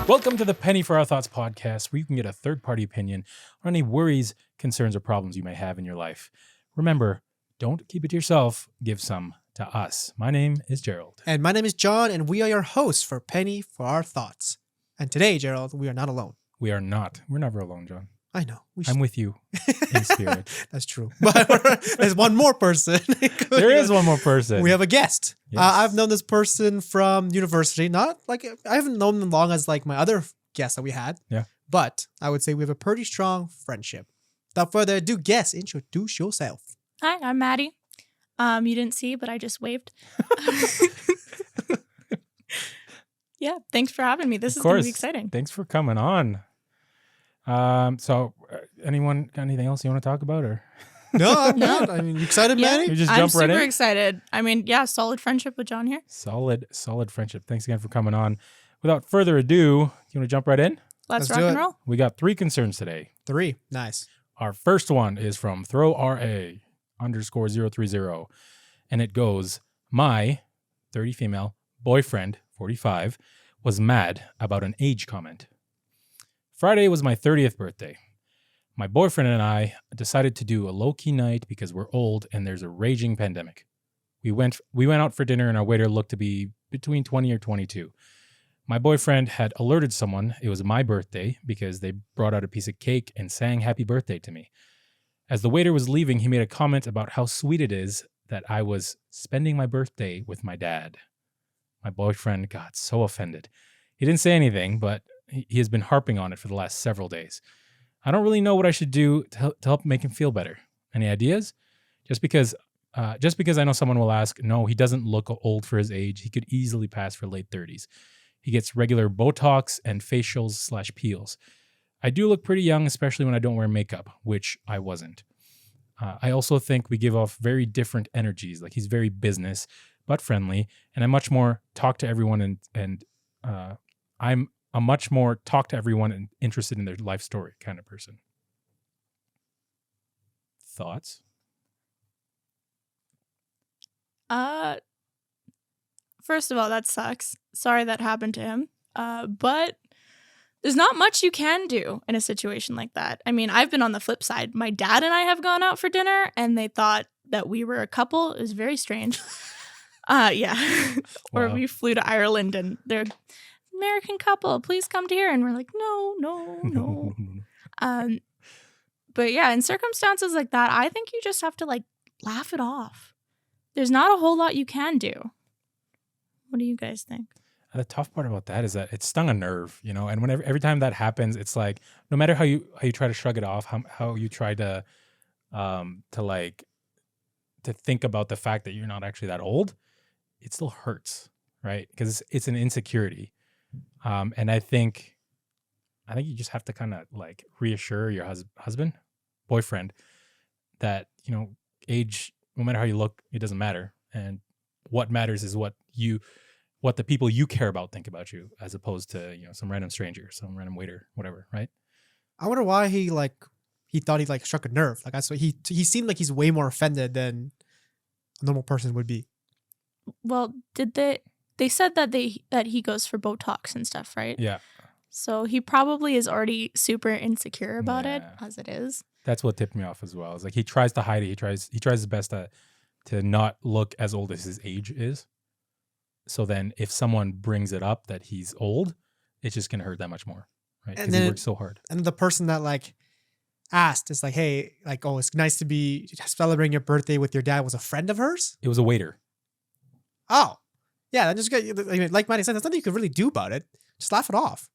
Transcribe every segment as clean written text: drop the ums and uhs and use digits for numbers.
Welcome to the Penny for Our Thoughts podcast, where you can get a third-party opinion on any worries, concerns, or problems you may have in your life. Remember, don't keep it to yourself. Give some to us. My name is Gerald. And my name is John, and we are your hosts for Penny for Our Thoughts. And today, Gerald, we are not alone. We are not. We're never alone, John. I know. I'm with you in spirit. That's true. But there's one more person. There is one more person. We have a guest. Yes. I've known this person from university. Not like I haven't known them long as like my other guests that we had. Yeah. But I would say we have a pretty strong friendship. Without further ado, guest, introduce yourself. Hi, I'm Maddie. You didn't see, but I just waved. Yeah, thanks for having me. This is going to be exciting. Thanks for coming on. Anyone got anything else you want to talk about, or? No, I'm not. I mean, you excited, Maddie? You just I'm jump right in. super excited. I mean, yeah, solid friendship with John here. Solid friendship. Thanks again for coming on. Without further ado, you want to jump right in? Let's do rock it. and roll. We got 3 concerns today. 3. Nice. Our first one is from throwra_030, and it goes, my 30 female boyfriend, 45, was mad about an age comment. Friday was my 30th birthday. My boyfriend and I decided to do a low-key night because we're old and there's a raging pandemic. We went out for dinner and our waiter looked to be between 20 or 22. My boyfriend had alerted someone it was my birthday because they brought out a piece of cake and sang happy birthday to me. As the waiter was leaving, he made a comment about how sweet it is that I was spending my birthday with my dad. My boyfriend got so offended. He didn't say anything, but he has been harping on it for the last several days. I don't really know what I should do to help make him feel better. Any ideas? Just because I know someone will ask, no, he doesn't look old for his age. He could easily pass for late 30s. He gets regular Botox and facials/peels. I do look pretty young, especially when I don't wear makeup, which I wasn't. I also think we give off very different energies. Like, he's very business, but friendly, and I'm much more talk to everyone and I'm a much more talk to everyone and interested in their life story kind of person. Thoughts? First of all, that sucks. Sorry that happened to him. But there's not much you can do in a situation like that. I mean, I've been on the flip side. My dad and I have gone out for dinner and they thought that we were a couple. It was very strange. Yeah. Or Wow. we flew to Ireland and they're American couple, please come to here. And we're like, no. But yeah, in circumstances like that, I think you just have to like laugh it off. There's not a whole lot you can do. What do you guys think? The tough part about that is that it stung a nerve, you know, and whenever every time that happens, it's like no matter how you try to shrug it off, how you try to think about the fact that you're not actually that old, it still hurts, right? Because it's an insecurity. And I think you just have to kind of like reassure your boyfriend that, you know, age, no matter how you look, it doesn't matter. And what matters is what the people you care about think about you, as opposed to, you know, some random stranger, some random waiter, whatever, right? I wonder why he thought he like struck a nerve. Like, that's what he seemed like he's way more offended than a normal person would be. Well, they said that he goes for Botox and stuff, right? Yeah. So he probably is already super insecure about it as it is. That's what tipped me off as well. It's like he tries to hide it. He tries his best to not look as old as his age is. So then if someone brings it up that he's old, it's just going to hurt that much more, right? Because he worked so hard. And the person that like asked is like, hey, like, oh, it's nice to be celebrating your birthday with your dad, was a friend of hers? It was a waiter. Oh. Yeah, then just like Maddie said, there's nothing you can really do about it. Just laugh it off.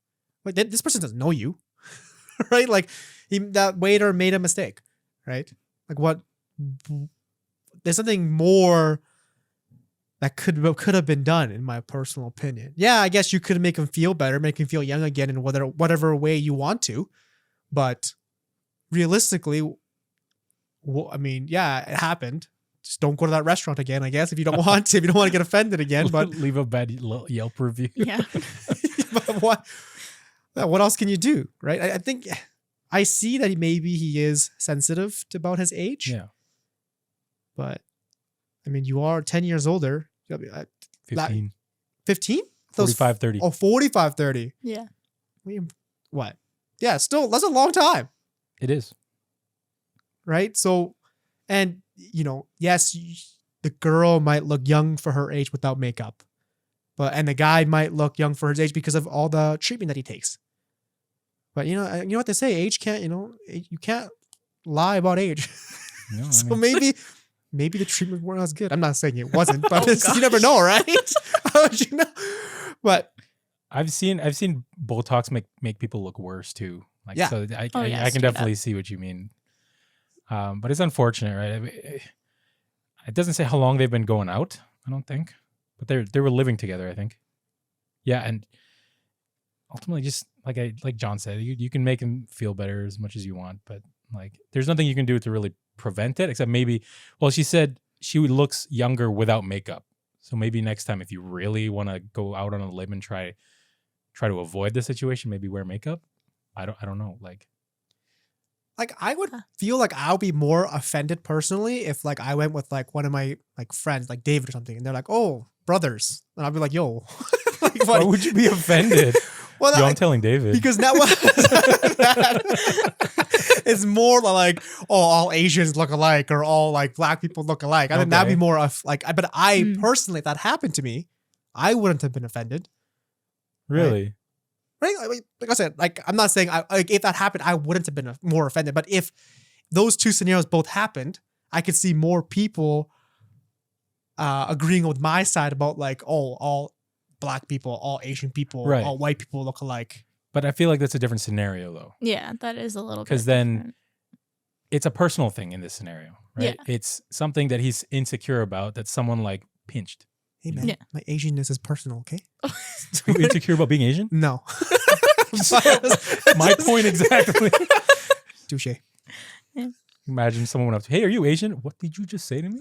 Like, this person doesn't know you, right? Like, that waiter made a mistake, right? Like, what? There's something more that could have been done, in my personal opinion. Yeah, I guess you could make him feel better, make him feel young again in whatever way you want to, but realistically, I mean, yeah, it happened. Just don't go to that restaurant again, I guess, if you don't want to, if you don't want to get offended again. But leave a bad Yelp review. Yeah. But what else can you do, right? I think I see that maybe he is sensitive about his age. Yeah. But I mean, you are 10 years older. You gotta be 15. 15? 45, 30. Oh, 45, 30. Yeah. what? Yeah, still, that's a long time, It is. right? So, and, yes, the girl might look young for her age without makeup, and the guy might look young for his age because of all the treatment that he takes. But, you know what they say, age can't, you can't lie about age. No, So maybe the treatment weren't as good. I'm not saying it wasn't, but Oh, you never know, right? How would you know? But I've seen Botox make people look worse too. Like, Yeah. so I yeah, can straight definitely see what you mean. But it's unfortunate, right? I mean, it doesn't say how long they've been going out. I don't think, but they were living together. I think. Yeah, and ultimately, just like John said, you can make him feel better as much as you want, but like, there's nothing you can do to really prevent it, except maybe. Well, she said she looks younger without makeup, so maybe next time, if you really want to go out on a limb and try to avoid the situation, maybe wear makeup. I don't know. Like I would feel like I'll be more offended personally if like I went with like one of my like friends, like David or something, and they're like, "Oh, brothers," and I'll be like, "Yo, like, why would you be offended? Well, Yo, I'm telling David because that was it's more like, oh, all Asians look alike or all like black people look alike. I think that'd be more of like, but I personally, if that happened to me, I wouldn't have been offended. really. Right? Like I said, like I'm not saying if that happened, I wouldn't have been more offended. But if those two scenarios both happened, I could see more people agreeing with my side about like, oh, all black people, all Asian people, Right. all white people look alike. But I feel like that's a different scenario though, Yeah, that is a little bit because then different. it's a personal thing in this scenario, right? Yeah. It's something that he's insecure about that someone like pinched. Hey man, Yeah. my Asianness is personal, okay? Are you insecure about being Asian? No. My point exactly. Touche. Imagine someone went up to, hey, are you Asian? What did you just say to me?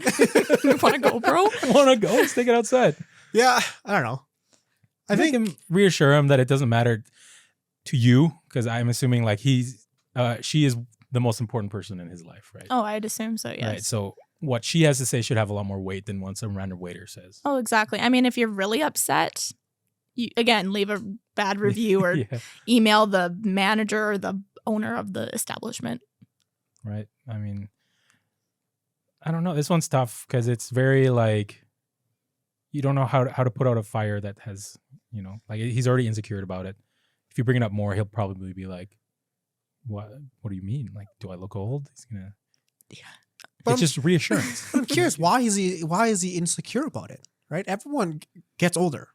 You want to go, bro? Want to go? Let's take it outside. Yeah, I don't know. I think him reassure him that it doesn't matter to you, because I'm assuming like she is the most important person in his life, right? Oh, I'd assume so, yes. Right. So what she has to say should have a lot more weight than what some random waiter says. Oh, exactly. I mean, if you're really upset, you again leave a bad review or Yeah. email the manager or the owner of the establishment. Right. I mean, I don't know. This one's tough because it's very like, you don't know how to put out a fire that has, like he's already insecure about it. If you bring it up more, he'll probably be like, what do you mean? Like, do I look old? He's gonna. Yeah. But It's just reassurance. I'm curious, why is he insecure about it? Right? Everyone gets older.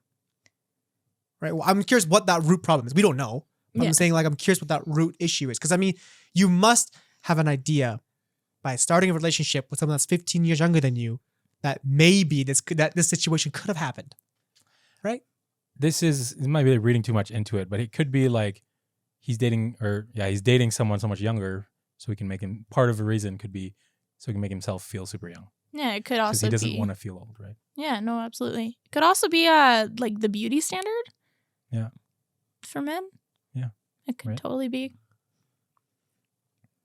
Right? Well, I'm curious what that root problem is. We don't know. Yeah. I'm saying like I'm curious what that root issue is. Because I mean, you must have an idea by starting a relationship with someone that's 15 years younger than you that maybe this situation could have happened. Right? This might be reading too much into it, but it could be like he's dating someone so much younger, so he can make him, part of the reason could be so he can make himself feel super young. Yeah, it could Because also he doesn't be. want to feel old, right? Yeah, no, absolutely. It could also be like the beauty standard. Yeah. For men. Yeah. It could Right. totally be.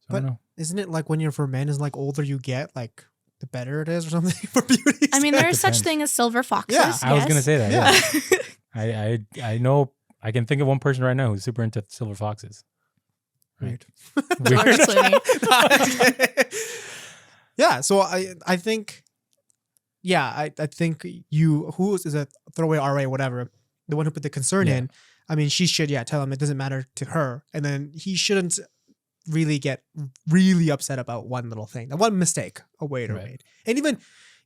So I don't know. Isn't it like when you're for men is like older you get, like the better it is or something for beauty? I mean, there is such Depends. thing as silver foxes. Yeah, I was gonna say that. Yeah. Yeah. I know. I can think of one person right now who's super into silver foxes. Weird. George Clooney. Yeah, so I think, I think who is a throwaway RA, whatever, the one who put the concern Yeah. in, I mean, she should, tell him it doesn't matter to her. And then he shouldn't really get really upset about one little thing, that one mistake a waiter Right. made. And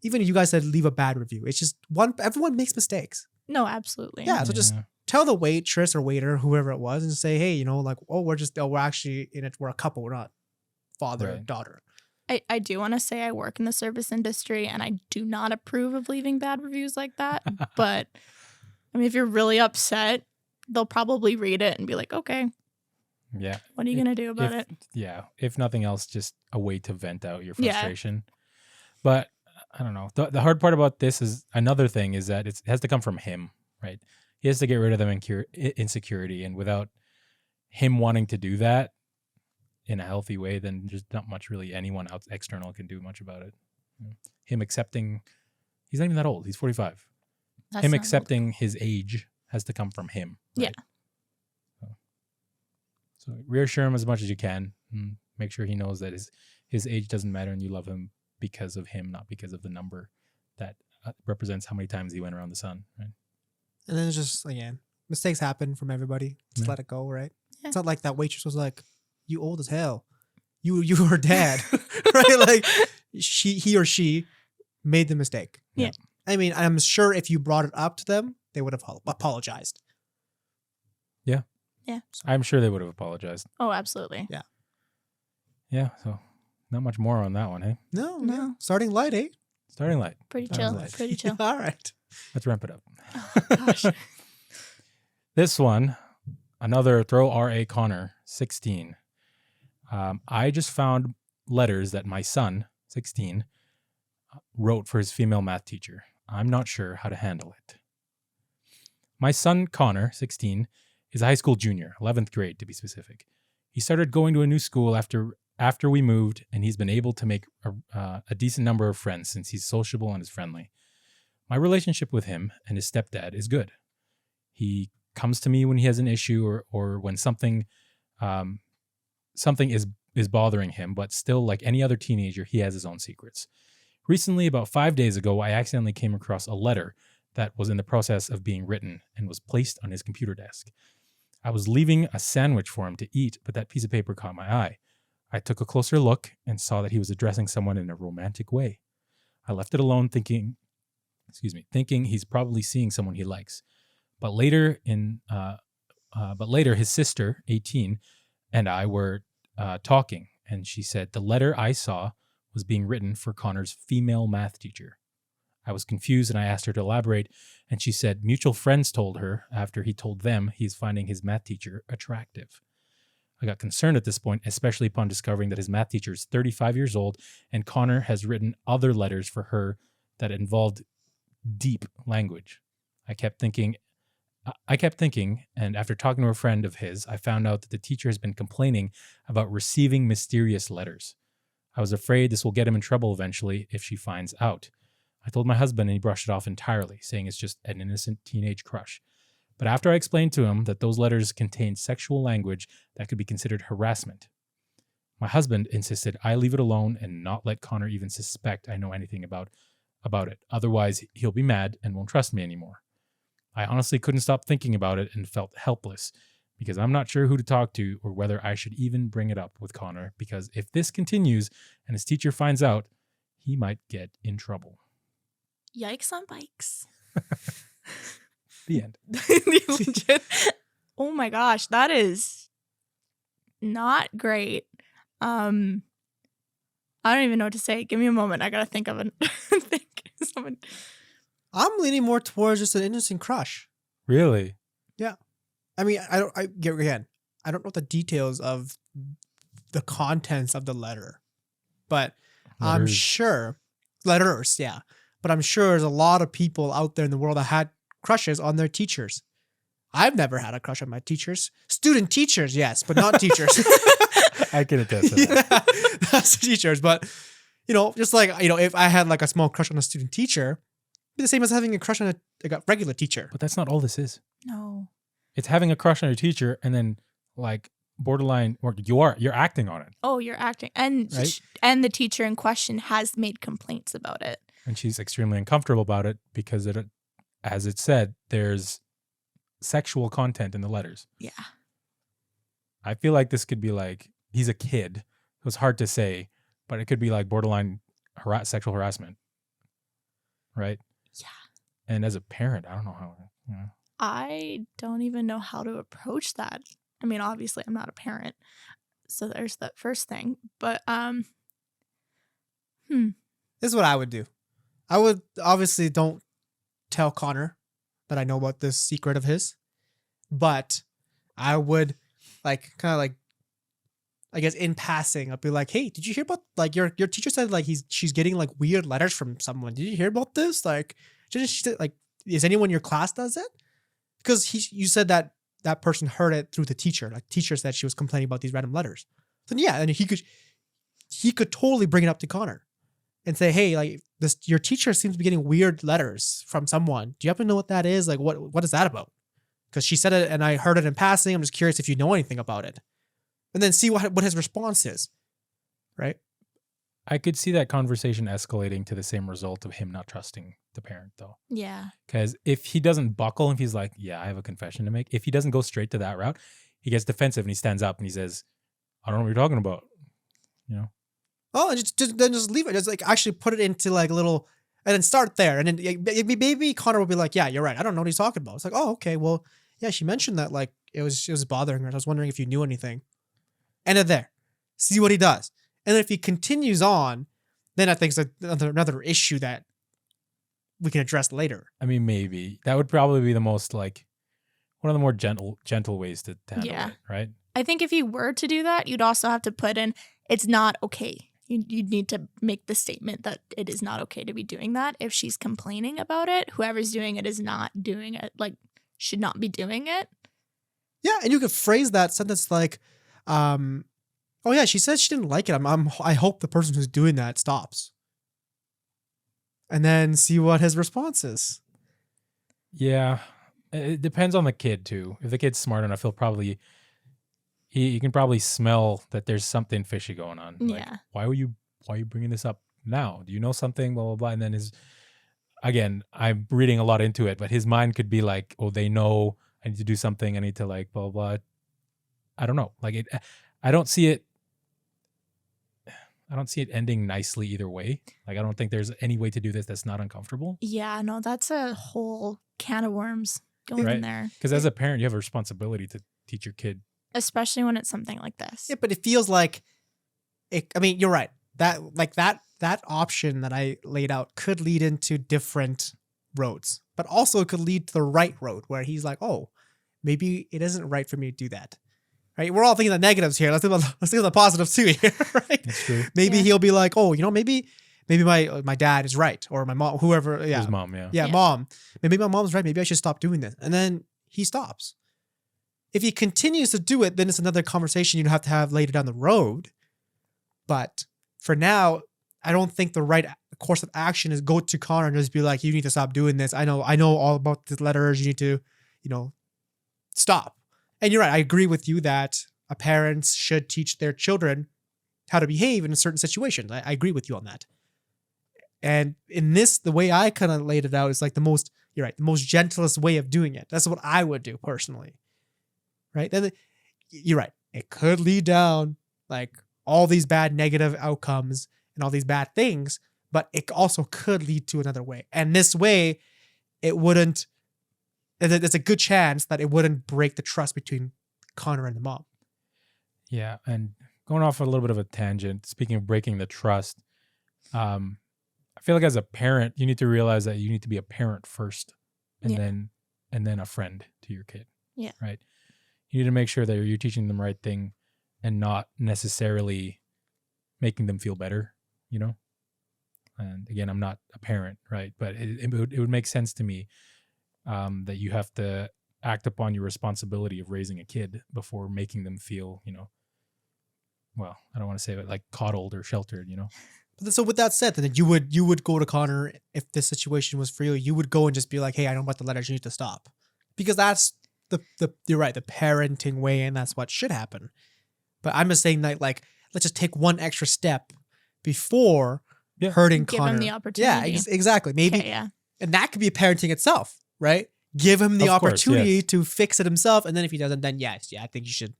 even you guys said leave a bad review. It's just everyone makes mistakes. No, absolutely. Yeah, so just tell the waitress or waiter, whoever it was, and say, hey, like, we're actually in it. We're a couple. We're not father and Right. daughter. I do want to say I work in the service industry and I do not approve of leaving bad reviews like that. But I mean, if you're really upset, they'll probably read it and be like, okay, Yeah. what are you going to do about it? Yeah. If nothing else, just a way to vent out your Yeah. frustration. But I don't know. The hard part about this is another thing is that it has to come from him, right? He has to get rid of the insecurity, and without him wanting to do that in a healthy way, then there's not much really anyone else external can do much about it. Him accepting, he's not even that old. He's 45. That's Him not accepting his age has to come from him. Yeah. Right? So, So reassure him as much as you can. And make sure he knows that his age doesn't matter and you love him because of him, not because of the number that represents how many times he went around the sun. Right? And then it's just, again, mistakes happen from everybody. Just let it go, right? Yeah. It's not like that waitress was like, you old as hell. You were dad. Right? Like he or she made the mistake. Yeah. I mean, I'm sure if you brought it up to them, they would have apologized. Yeah. Yeah. I'm sure they would have apologized. Oh, absolutely. Yeah. So not much more on that one, hey? No. No. Starting light, eh? Starting light. Pretty That chill. was nice. Pretty chill. All right. Let's ramp it up. Oh, gosh. This one, another throw RA Connor, 16. I just found letters that my son, 16, wrote for his female math teacher. I'm not sure how to handle it. My son, Connor, 16, is a high school junior, 11th grade to be specific. He started going to a new school after we moved, and he's been able to make a decent number of friends since he's sociable and is friendly. My relationship with him and his stepdad is good. He comes to me when he has an issue or when something is bothering him, but still, like any other teenager, he has his own secrets. Recently, about 5 days ago, I accidentally came across a letter that was in the process of being written and was placed on his computer desk. I was leaving a sandwich for him to eat, but that piece of paper caught my eye. I took a closer look and saw that he was addressing someone in a romantic way. I left it alone thinking he's probably seeing someone he likes. But later his sister, 18, and I were talking, and she said the letter I saw was being written for Connor's female math teacher. I was confused and I asked her to elaborate, and she said mutual friends told her after he told them he's finding his math teacher attractive. I got concerned at this point, especially upon discovering that his math teacher is 35 years old and Connor has written other letters for her that involved deep language. I kept thinking, and after talking to a friend of his, I found out that the teacher has been complaining about receiving mysterious letters. I was afraid this will get him in trouble eventually if she finds out. I told my husband and he brushed it off entirely, saying it's just an innocent teenage crush. But after I explained to him that those letters contained sexual language that could be considered harassment, my husband insisted I leave it alone and not let Connor even suspect I know anything about it. Otherwise, he'll be mad and won't trust me anymore. I honestly couldn't stop thinking about it and felt helpless because I'm not sure who to talk to or whether I should even bring it up with Connor, because if this continues and his teacher finds out, he might get in trouble. Yikes on bikes. The end. Legit. Oh my gosh, that is not great. I don't even know what to say. Give me a moment. I gotta think of it. I'm leaning more towards just an innocent crush. Really? I mean, I don't know the details of the contents of the letter, but I'm Letters. sure letters, yeah. But I'm sure there's a lot of people out there in the world that had crushes on their teachers. I've never had a crush on my teachers. Student teachers, yes, but not teachers. I can attest to that. Yeah, that's teachers. But, just like, if I had like a small crush on a student teacher, it'd be the same as having a crush on a regular teacher. But that's not all this is. No. It's having a crush on your teacher and then like borderline, or you're acting on it. Oh, you're acting. And Right? and the teacher in question has made complaints about it. And she's extremely uncomfortable about it because as it said, there's sexual content in the letters. Yeah. I feel like this could be like, he's a kid. It was hard to say, but it could be like borderline sexual harassment. Right? Yeah. And as a parent, I don't know how, I don't even know how to approach that. I mean, obviously I'm not a parent. So there's that first thing. But This is what I would do. I would obviously don't tell Connor that I know about this secret of his, but I would I guess in passing, I'd be like, hey, did you hear about your teacher said like she's getting like weird letters from someone. Did you hear about this? Like, is anyone in your class does it? Because you said that person heard it through the teacher. Like, teacher said she was complaining about these random letters. Then yeah, and he could totally bring it up to Connor and say, hey, like your teacher seems to be getting weird letters from someone. Do you happen to know what that is? Like, what is that about? Because she said it and I heard it in passing. I'm just curious if you know anything about it. and then see what his response is, right? I could see that conversation escalating to the same result of him not trusting the parent, though. Yeah. Because if he doesn't buckle, if he's like, yeah, I have a confession to make, if he doesn't go straight to that route, he gets defensive and he stands up and he says, I don't know what you're talking about. You know? Oh, and just leave it. Just like actually put it into like a little, and then start there. And then maybe Connor will be like, yeah, you're right. I don't know what he's talking about. It's like, oh, okay. Well, yeah, she mentioned that like it was bothering her. I was wondering if you knew anything. End it there. See what he does. And if he continues on, then I think it's another issue that we can address later. I mean, maybe. That would probably be the most like one of the more gentle ways to handle it, right? I think if you were to do that, you'd also have to put in, it's not okay. You'd need to make the statement that it is not okay to be doing that. If she's complaining about it, whoever's doing it is not doing it, like, should not be doing it. Yeah, and you could phrase that sentence like, oh yeah, she said she didn't like it. I hope the person who's doing that stops. And then see what his response is. Yeah. It depends on the kid too. If the kid's smart enough, he'll probably he can probably smell that there's something fishy going on. Like, Yeah. why are you bringing this up now? Do you know something? Blah blah blah. And then again, I'm reading a lot into it, but his mind could be like, oh, they know I need to do something. I need to like blah blah blah. I don't know. Like I don't see it ending nicely either way. Like I don't think there's any way to do this that's not uncomfortable. Yeah, no, that's a whole can of worms going in there. Because as a parent, you have a responsibility to teach your kid. Especially when it's something like this. Yeah, but it feels like I mean, you're right. That option that I laid out could lead into different roads, but also it could lead to the right road where he's like, oh, maybe it isn't right for me to do that. Right? We're all thinking the negatives here. Let's think of the positives too here, right? That's true. Maybe he'll be like, oh, maybe my dad is right, or my mom, whoever. Yeah, his mom. Yeah. Yeah, mom. Maybe my mom's right. Maybe I should stop doing this. And then he stops. If he continues to do it, then it's another conversation you'd have to have later down the road. But for now, I don't think the right course of action is go to Connor and just be like, you need to stop doing this. I know all about the letters. You need to, stop. And you're right. I agree with you that parents should teach their children how to behave in certain situations. I agree with you on that. And in this, the way I kind of laid it out is like the most gentlest way of doing it. That's what I would do personally. Right? Then you're right. It could lead down like all these bad negative outcomes and all these bad things, but it also could lead to another way. And this way, there's a good chance that it wouldn't break the trust between Connor and the mom. Yeah. And going off a little bit of a tangent, speaking of breaking the trust, I feel like as a parent, you need to realize that you need to be a parent first and then a friend to your kid. Yeah. Right. You need to make sure that you're teaching them the right thing and not necessarily making them feel better, And again, I'm not a parent, right? But it would make sense to me that you have to act upon your responsibility of raising a kid before making them feel, well, I don't want to say it like coddled or sheltered, So with that said, then you would go to Connor if this situation was for you. You would go and just be like, hey, I don't want the letters. You need to stop. Because that's you're right, the parenting way, and that's what should happen. But I'm just saying that, like, let's just take one extra step before hurting Give Connor. him the opportunity. Yeah, exactly. Maybe, Okay, yeah. And that could be parenting itself, right? Give him the opportunity to fix it himself, and then if he doesn't, then I think you should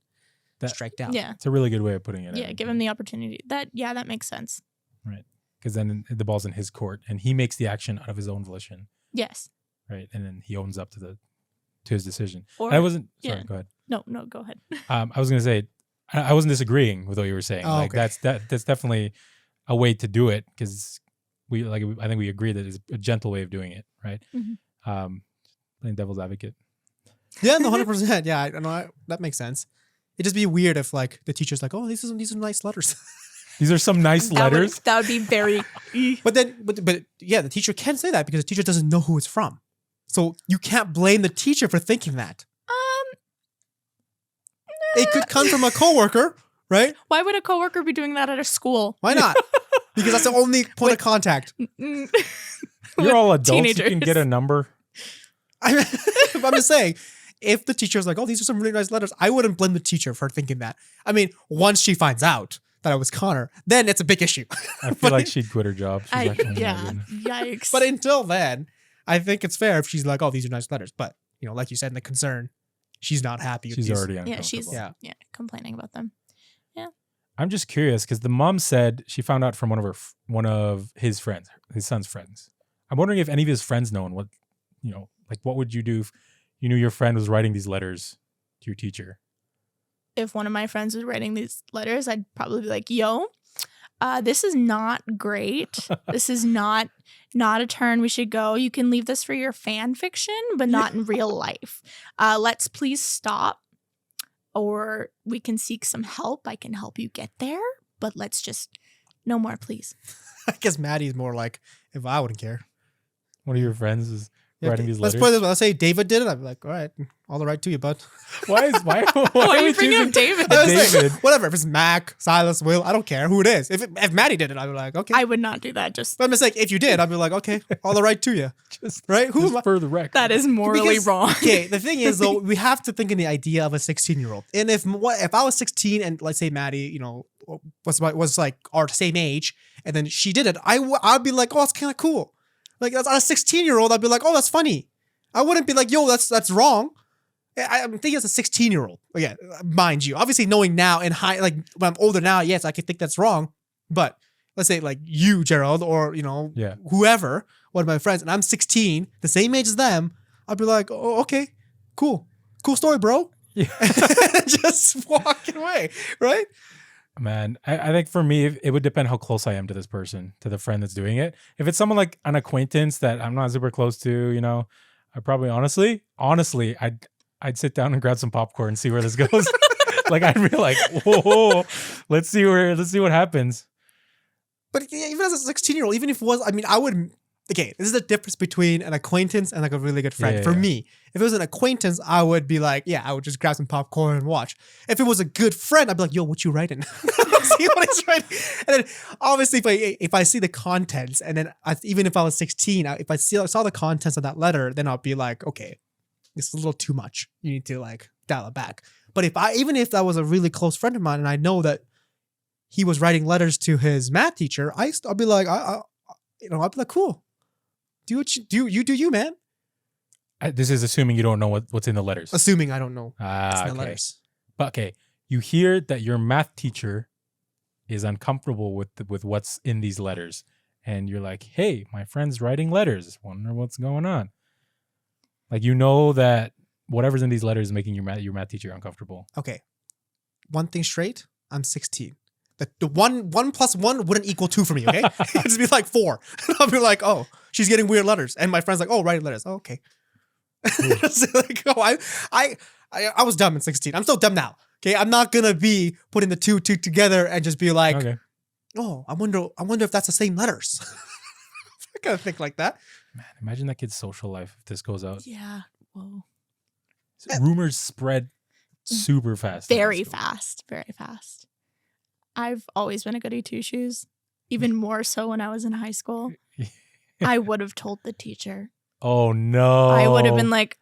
strike down. Yeah. It's a really good way of putting it. Yeah, give him the opportunity. That makes sense. Right. Because then the ball's in his court and he makes the action out of his own volition. Yes. Right. And then he owns up to his decision. Or, and I wasn't, sorry, go ahead. No, go ahead. I was going to say, I wasn't disagreeing with what you were saying. Oh, okay. That's definitely a way to do it because I think we agree that it's a gentle way of doing it. Right. Mm-hmm. Playing devil's advocate. Yeah, no, 100%. Yeah, I know that makes sense. It'd just be weird if like the teacher's like, oh, these are nice letters. These are some nice letters. That would be very. But yeah, the teacher can say that because the teacher doesn't know who it's from. So you can't blame the teacher for thinking that. It could come from a coworker, right? Why would a coworker be doing that at a school? Why not? Because that's the only point of contact. You're all adults. Teenagers. You can get a number. I'm just saying, if the teacher's like, oh, these are some really nice letters, I wouldn't blame the teacher for thinking that. I mean, once she finds out that I was Connor, then it's a big issue. I feel like she'd quit her job. She's like, oh my Yeah, goodness. yikes. But until then, I think it's fair if she's like, oh, these are nice letters. But, like you said in the concern, she's not happy with She's these. already yeah, uncomfortable. she's Yeah. complaining about them. I'm just curious because the mom said she found out from one of his friends, his son's friends. I'm wondering if any of his friends know, and what, like what would you do if you knew your friend was writing these letters to your teacher? If one of my friends was writing these letters, I'd probably be like, yo, this is not great. This is not a turn we should go. You can leave this for your fan fiction, but not in real life. Let's please stop, or we can seek some help. I can help you get there, but let's just no more, please. I guess Maddie's more like, if I wouldn't care. One of your friends is writing these Let's letters. put it this way. Let's say David did it. I'd be like, all right, all the right to you, bud. Why Why are are we you bringing choosing up David? I was like, David? whatever. If it's Mac, Silas, Will, I don't care who it is. If Maddie did it, I'd be like, okay. I would not do that. Just But I'm just like, if you did, I'd be like, okay, all the right to you. Just, Right? Who just am I? for the record. that is morally Because- wrong. Okay, the thing is though, we have to think in the idea of a 16-year-old. And if I was 16 and let's say Maddie, was like our same age, and then she did it, I'd be like, oh, that's kind of cool. Like that's on a 16-year-old, I'd be like, oh, that's funny. I wouldn't be like, yo, that's wrong. I'm thinking as a 16-year-old. Again, mind you, obviously knowing now and like when I'm older now, yes, I could think that's wrong. But let's say like you, Gerald, or Yeah. whoever, one of my friends, and I'm 16, the same age as them, I'd be like, oh, okay, cool story, bro. Yeah. Just walking away, right? Man, I think for me, it would depend how close I am to this person, to the friend that's doing it. If it's someone like an acquaintance that I'm not super close to, I probably honestly, I'd sit down and grab some popcorn and see where this goes. Like I'd be like, whoa, let's see what happens. But even as a 16-year-old, even if it was, I mean, I would. Okay, this is the difference between an acquaintance and like a really good friend. Yeah, For yeah. me, if it was an acquaintance, I would be like, I would just grab some popcorn and watch. If it was a good friend, I'd be like, yo, what you writing? See what he's writing. And then obviously, if I see the contents, and then even if I was 16, if I saw the contents of that letter, then I'll be like, okay, this is a little too much. You need to like dial it back. But even if that was a really close friend of mine, and I know that he was writing letters to his math teacher, I'll be like, I'll be like, cool. Do what you do, man. This is assuming you don't know what's in the letters. Assuming I don't know what's in the Okay. letters. But okay, you hear that your math teacher is uncomfortable with what's in these letters, and you're like, "Hey, my friend's writing letters. Wonder what's going on." Like that whatever's in these letters is making your math teacher uncomfortable. Okay, one thing straight. I'm 16. The one plus one wouldn't equal 2 for me. Okay, it'd just be like 4. I'll be like, oh, she's getting weird letters, and my friend's like, oh, writing letters. Oh, okay. So like, oh, I was dumb in 16. I'm still dumb now. Okay, I'm not gonna be putting the two together and just be like, Okay, oh, I wonder if that's the same letters. I gotta think like that. man, imagine that kid's social life if this goes out. Yeah. Whoa. Rumors spread super fast. Very fast. Very fast. I've always been a goody two shoes, even more so when I was in high school. I would have told the teacher. Oh no! I would have been like,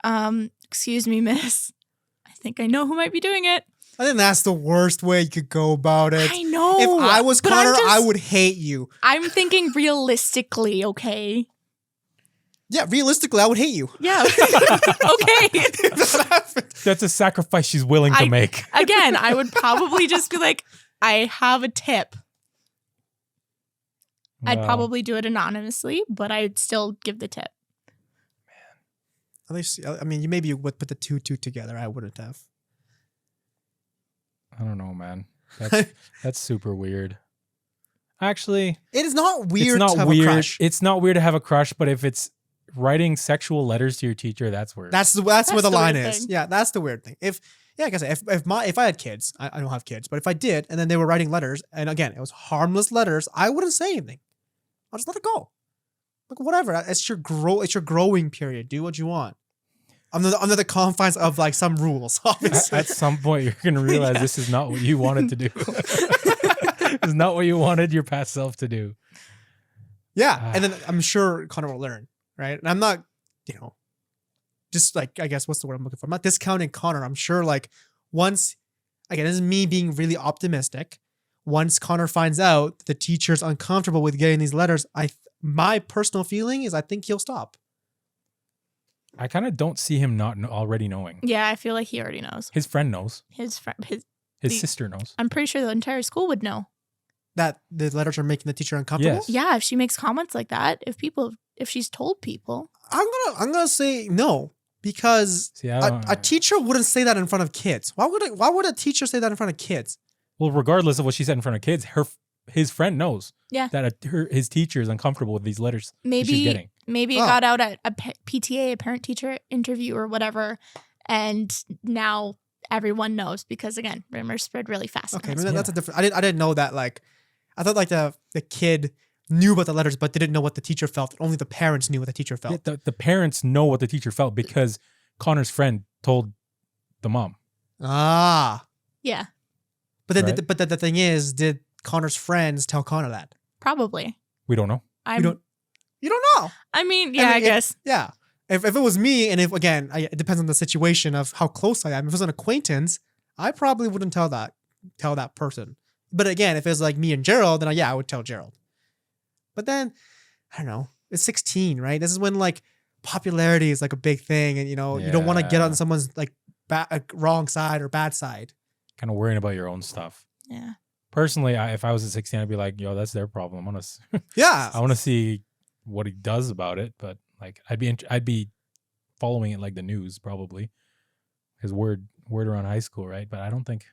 excuse me, miss. I think I know who might be doing it. I think that's the worst way you could go about it. I know. If I was but I'm Connor, just- I would hate you. I'm thinking realistically, okay? Yeah, realistically, I would hate you. Yeah. Okay. If that happened. That's a sacrifice she's willing to make. Again, I would probably just be like, I have a tip. I'd Wow. probably do it anonymously, but I'd still give the tip. At least, I mean, maybe you would put the two together. I wouldn't have. I don't know, man. That's super weird. Actually, It is not weird it's not to have weird. a crush. It's not weird to have a crush, but if it's writing sexual letters to your teacher, that's weird. That's where the the line weird is. thing. Yeah, that's the weird thing. Like I said, if I had kids, I don't have kids, but if I did, and then they were writing letters, and again, it was harmless letters, I wouldn't say anything. I'll just let it go. Like whatever. It's your growing period. Do what you want. Under the confines of like some rules, obviously. At some point, you're going to realize this is not what you wanted to do. It's not what you wanted your past self to do. Yeah, and then I'm sure Connor will learn, right? And I'm not, just like, I guess, what's the word I'm looking for? I'm not discounting Connor. I'm sure like once, again, this is me being really optimistic. Once Connor finds out the teacher's uncomfortable with getting these letters, my personal feeling is I think he'll stop. I kind of don't see him not already knowing. Yeah, I feel like he already knows. His friend knows. His friend, His sister knows. I'm pretty sure the entire school would know. That the letters are making the teacher uncomfortable? Yes. Yeah, if she makes comments like that, if she's told people. I'm gonna say no, because See, I don't, a teacher wouldn't say that in front of kids. Why would a teacher say that in front of kids? well, regardless of what she said in front of kids, his friend knows Yeah. that his teacher is uncomfortable with these letters she's Maybe getting. maybe it Oh. got out at a PTA, a parent teacher interview or whatever, and now everyone knows because again, rumors spread really fast. in Okay, high maybe school. that's a different. I didn't know that. Like, I thought like the kid knew about the letters but didn't know what the teacher felt. Only the parents knew what the teacher Yeah, felt. the parents know what the teacher felt because Connor's friend told the mom. Ah, Yeah, but then Right. but the thing is, did Connor's friends tell Connor that? probably. We don't know. You don't know. I mean, yeah, I it- guess. Yeah. If it was me, and if again, it depends on the situation of how close I am. If it was an acquaintance, I probably wouldn't tell that person. But again, if it was like me and Gerald, then I would tell Gerald. But then, I don't know. It's 16, right? This is when like popularity is like a big thing, and you don't want to get Yeah. on someone's like wrong side or bad side. Kind of worrying about your own stuff. Yeah. Personally, if I was at 16, I'd be like, yo, that's their problem. Yeah. I want to see what he does about it. But like, I'd be following it like the news probably. His word around high school, right? But I don't think,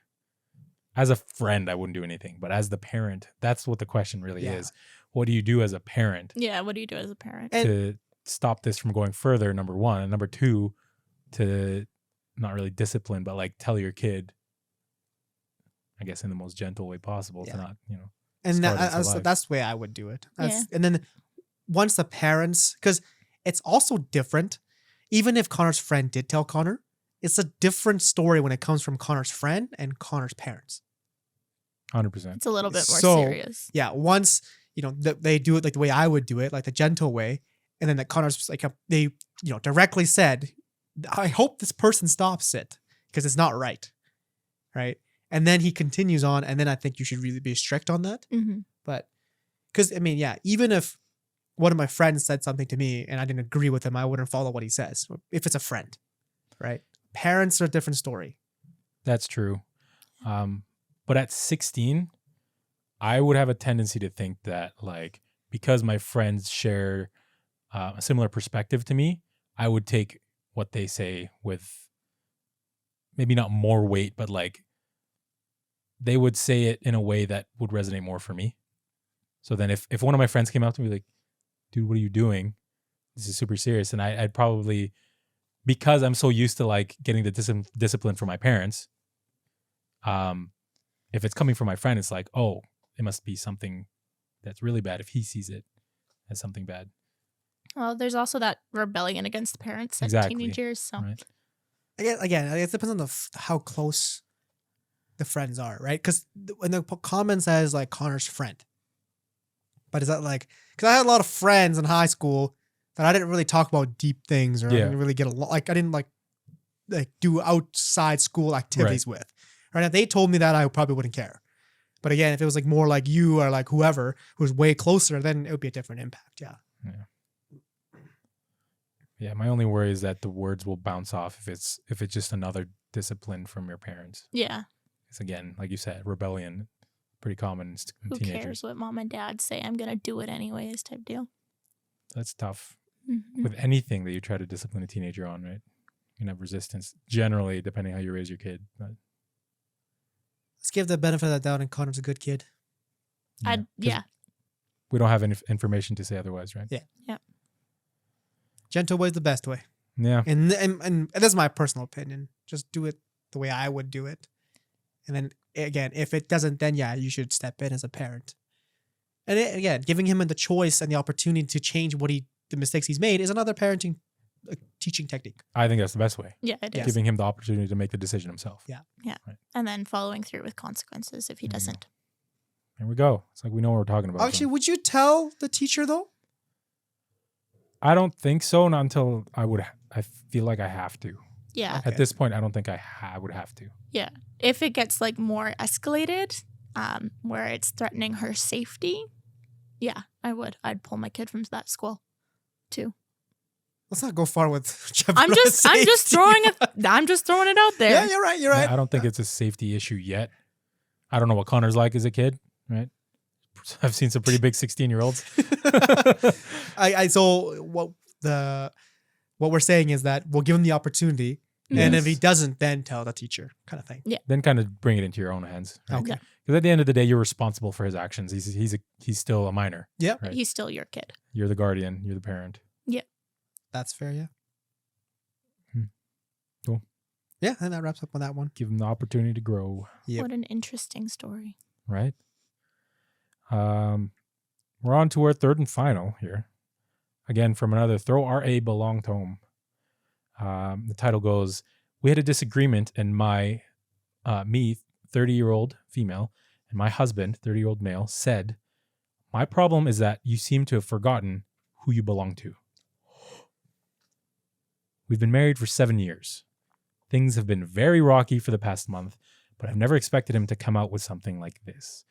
as a friend, I wouldn't do anything. But as the parent, that's what the question really Yeah. is. What do you do as a parent Yeah, what do you do as a parent? And- to stop this from going further? Number one, and number two, to not really discipline, but like tell your kid, I guess in the most gentle way possible, Yeah. to not, And Start into life. that's the way I would do it. Yeah. And then once the parents, because it's also different, even if Connor's friend did tell Connor, it's a different story when it comes from Connor's friend and Connor's parents. 100%. It's a little bit more So- serious. Yeah, once they do it like the way I would do it, like the gentle way, and then that Connor's like they directly said, "I hope this person stops it because it's not right," right? And then he continues on, and then I think you should really be strict on that. Mm-hmm. But because I mean, yeah, even if one of my friends said something to me and I didn't agree with him, I wouldn't follow what he says. If it's a friend, right? Parents are a different story. That's true. But at 16, I would have a tendency to think that, like, because my friends share a similar perspective to me, I would take what they say with maybe not more weight, but like they would say it in a way that would resonate more for me. So then if one of my friends came up to me like, dude, what are you doing? This is super serious. And I'd probably, because I'm so used to like getting the discipline from my parents, if it's coming from my friend, it's like, oh, it must be something that's really bad if he sees it as something bad. Well, there's also that rebellion against the parents at Exactly. teenage years. So Right. Again, it depends on how close the friends are, right? Because when the comment says like Connor's friend, but is that like, because I had a lot of friends in high school that I didn't really talk about deep things, or I Yeah. didn't really get along. Like I didn't like do outside school activities with. Right? If they told me that, I probably wouldn't care. But again, if it was like more like you or like whoever who's way closer, then it would be a different impact. Yeah. Yeah, my only worry is that the words will bounce off if it's just another discipline from your parents. yeah, It's again, like you said, rebellion, pretty common in who teenagers. cares what mom and dad say? I'm gonna do it anyways, type deal. That's tough. Mhm. With anything that you try to discipline a teenager on, right? You can have resistance, generally, depending how you raise your kid. But Let's give the benefit of the doubt, and Connor's a good kid. I'd 'cause yeah, we don't have any information to say otherwise, right? Gentle way is the best way. Yeah. And that's my personal opinion. Just do it the way I would do it. And then again, if it doesn't, then yeah, you should step in as a parent. And again, giving him the choice and the opportunity to change the mistakes he's made is another parenting teaching technique. I think that's the best way. yeah, it is. Yes. Giving him the opportunity to make the decision himself. Yeah. And then following through with consequences if he There you go. doesn't. There we go. It's like we know what we're talking about. Actually, would you tell the teacher though? I don't think so. Not until I would I feel like I have to. Yeah. Okay. At this point, I don't think I would have to. Yeah. If it gets like more escalated, where it's threatening her safety, yeah, I would. I'd pull my kid from that school too. Let's not go far with. I'm just throwing it out there. Yeah, you're right. You're right. I don't think it's a safety issue yet. I don't know what Connor's like as a kid, right? I've seen some pretty big 16-year-olds. So what we're saying is that we'll give him the opportunity, and if he doesn't, then tell the teacher, kind of thing. Then kind of bring it into your own hands. Right? Okay. Because at the end of the day, you're responsible for his actions. He's still a minor. Yeah, Right. He's still your kid. You're the guardian. You're the parent. that's fair. Yeah. Cool. Yeah, and that wraps up on that one. Give him the opportunity to grow. Yep. What an interesting story. Right. We're on to our third and final here. Again, from another Throw RA Belonged Home. The title goes, we had a disagreement and me, 30-year-old female, and my husband, 30-year-old male, said, my problem is that you seem to have forgotten who you belong to. We've been married for 7 years. Things have been very rocky for the past month, but I've never expected him to come out with something like this.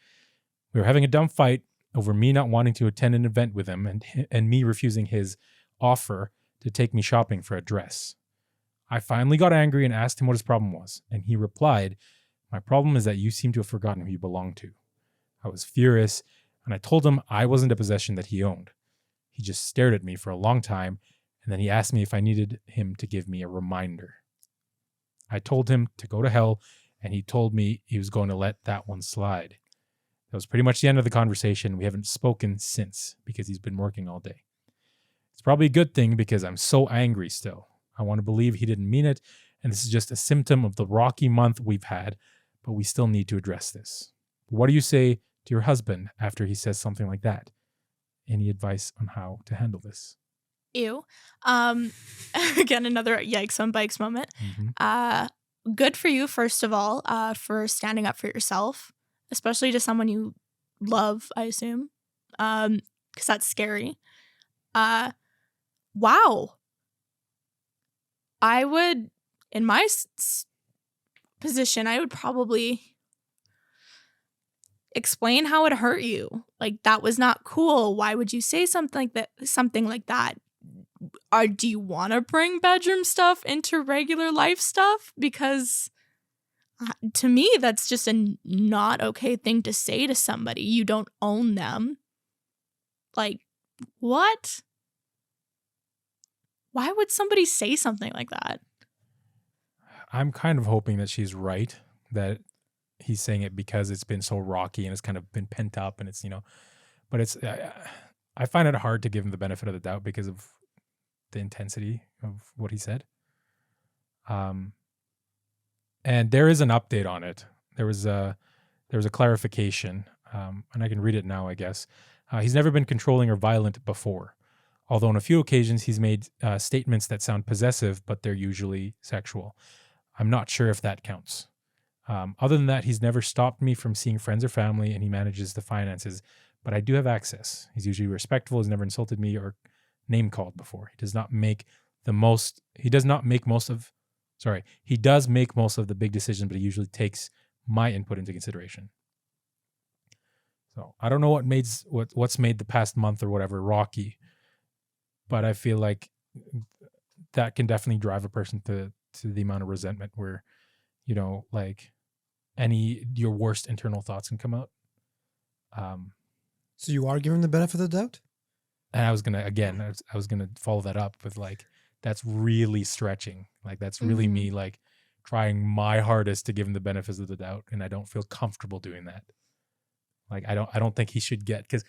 We were having a dumb fight over me not wanting to attend an event with him and me refusing his offer to take me shopping for a dress. I finally got angry and asked him what his problem was, and he replied, my problem is that you seem to have forgotten who you belong to. I was furious, and I told him I wasn't a possession that he owned. He just stared at me for a long time, and then he asked me if I needed him to give me a reminder. I told him to go to hell, and he told me he was going to let that one slide. That was pretty much the end of the conversation. We haven't spoken since because he's been working all day. It's probably a good thing because I'm so angry still. I want to believe he didn't mean it, and this is just a symptom of the rocky month we've had, but we still need to address this. What do you say to your husband after he says something like that? Any advice on how to handle this? Ew. Again, another yikes on bikes moment. Good for you, first of all, for standing up for yourself, especially to someone you love, I assume, because that's scary. Wow. I would, in my position, I would probably explain how it hurt you. Like, that was not cool. Why would you say something like that? Or do you want to bring bedroom stuff into regular life stuff? Because to me, that's just a not okay thing to say to somebody. You don't own them. Like, what? Why would somebody say something like that? I'm kind of hoping that she's right, that he's saying it because it's been so rocky and it's kind of been pent up and it's, but it's, I find it hard to give him the benefit of the doubt because of the intensity of what he said. And there is an update on it. There was a clarification, and I can read it now, I guess. He's never been controlling or violent before, although on a few occasions he's made statements that sound possessive, but they're usually sexual. I'm not sure if that counts. Other than that, he's never stopped me from seeing friends or family, and he manages the finances, but I do have access. He's usually respectful. He's never insulted me or name called before. He does make most of the big decisions, but he usually takes my input into consideration. So I don't know what's made the past month or whatever rocky, but I feel like that can definitely drive a person to the amount of resentment where, like your worst internal thoughts can come out. So you are giving the benefit of the doubt? And I was gonna follow that up with like, that's really stretching. Like that's really me like trying my hardest to give him the benefits of the doubt, and I don't feel comfortable doing that. Like I don't think he should get, because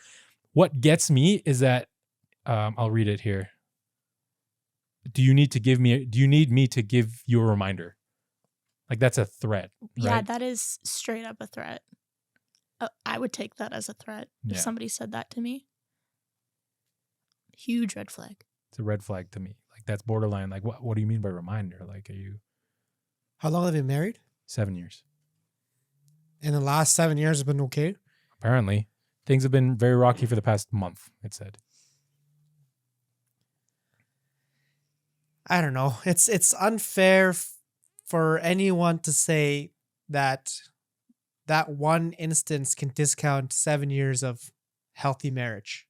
what gets me is that I'll read it here. Do you need me to give you a reminder? Like that's a threat. Yeah, right? that is straight up a threat. I would take that as a threat if somebody said that to me. Huge red flag. It's a red flag to me. Like that's borderline. Like what do you mean by reminder? Like How long have you been married? 7 years. And the last 7 years have been okay? Apparently. Things have been very rocky for the past month, it said. I don't know. It's unfair for anyone to say that one instance can discount 7 years of healthy marriage.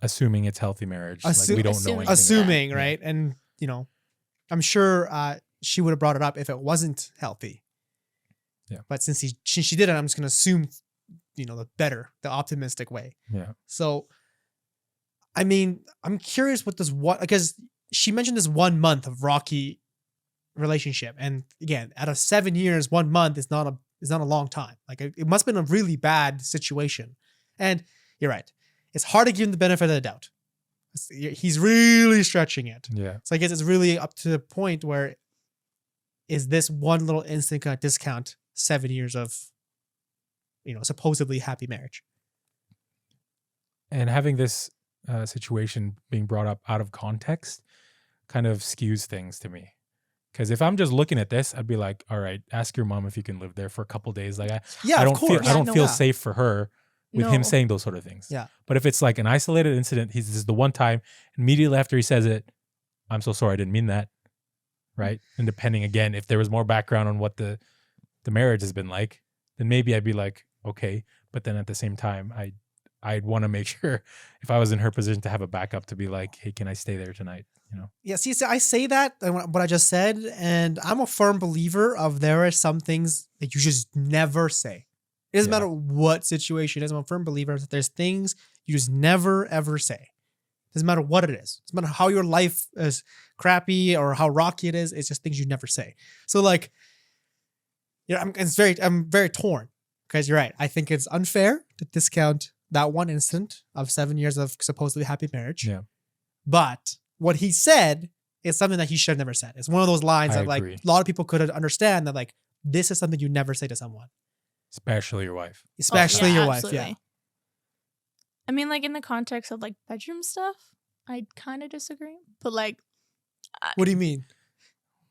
Assuming it's healthy marriage. Like we don't know anything. Assuming, Yeah. right? And, I'm sure she would have brought it up if it wasn't healthy. Yeah. But since she did it, I'm just going to assume, the optimistic way. Yeah. So, I mean, I'm curious because she mentioned this 1 month of rocky relationship. And again, out of 7 years, 1 month is not a long time. Like it must have been a really bad situation. And you're right. It's hard to give him the benefit of the doubt. He's really stretching it. Yeah. So I guess it's really up to the point where is this one little instant going to discount 7 years of, supposedly happy marriage? And having this situation being brought up out of context kind of skews things to me. Because if I'm just looking at this, I'd be like, all right, ask your mom if you can live there for a couple days. Like I Of don't course. feel I don't feel Yeah. safe for her with him saying those sort of things. Yeah. But if it's like an isolated incident, this is the one time, immediately after he says it, I'm so sorry, I didn't mean that. Right. And depending again, if there was more background on what the marriage has been like, then maybe I'd be like, okay. But then at the same time, I'd want to make sure if I was in her position to have a backup to be like, hey, can I stay there tonight? Yeah, see, I say that, what I just said, and I'm a firm believer of there are some things that you just never say. It doesn't matter what situation it is. I'm a firm believer that there's things you just never, ever say. Doesn't matter what it is. Doesn't matter how your life is crappy or how rocky it is. It's just things you never say. So like, I'm very torn because you're right. I think it's unfair to discount that one instant of 7 years of supposedly happy marriage. Yeah. But what he said is something that he should have never said. It's one of those lines I that like agree. a lot of people could understand that like this is something you never say to someone, Especially your wife. especially your wife. Yeah. absolutely. I mean, like in the context of like bedroom stuff, I kind of disagree. But like, What do you mean?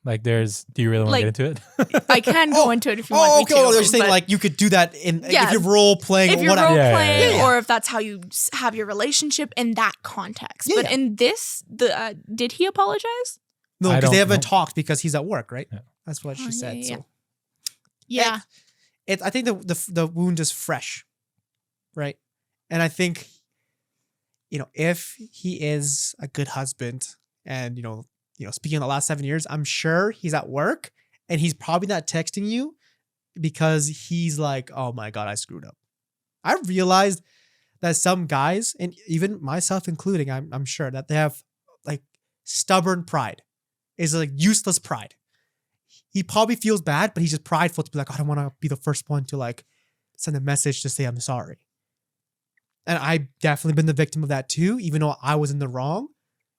Like do you really want to Like- get into it? I can go into it if you want Oh, me okay. to. Well, you're saying but like you could do that if Yeah. you're role playing if or you're whatever. role Yeah, yeah, playing, yeah. or if that's how you have your relationship in that context. Yeah, But yeah. in this, did he apologize? No, I because they don't haven't know. talked because he's at work, right? Yeah. That's what Oh, she said. yeah. So Yeah. I think the wound is fresh, right? And I think, if he is a good husband, and speaking of the last 7 years, I'm sure he's at work and he's probably not texting you because he's like, oh my god, I screwed up. I realized that some guys, and even myself including, I'm sure that they have like stubborn pride. It's like useless pride. He probably feels bad, but he's just prideful to be like, I don't want to be the first one to like send a message to say I'm sorry. And I've definitely been the victim of that too, even though I was in the wrong.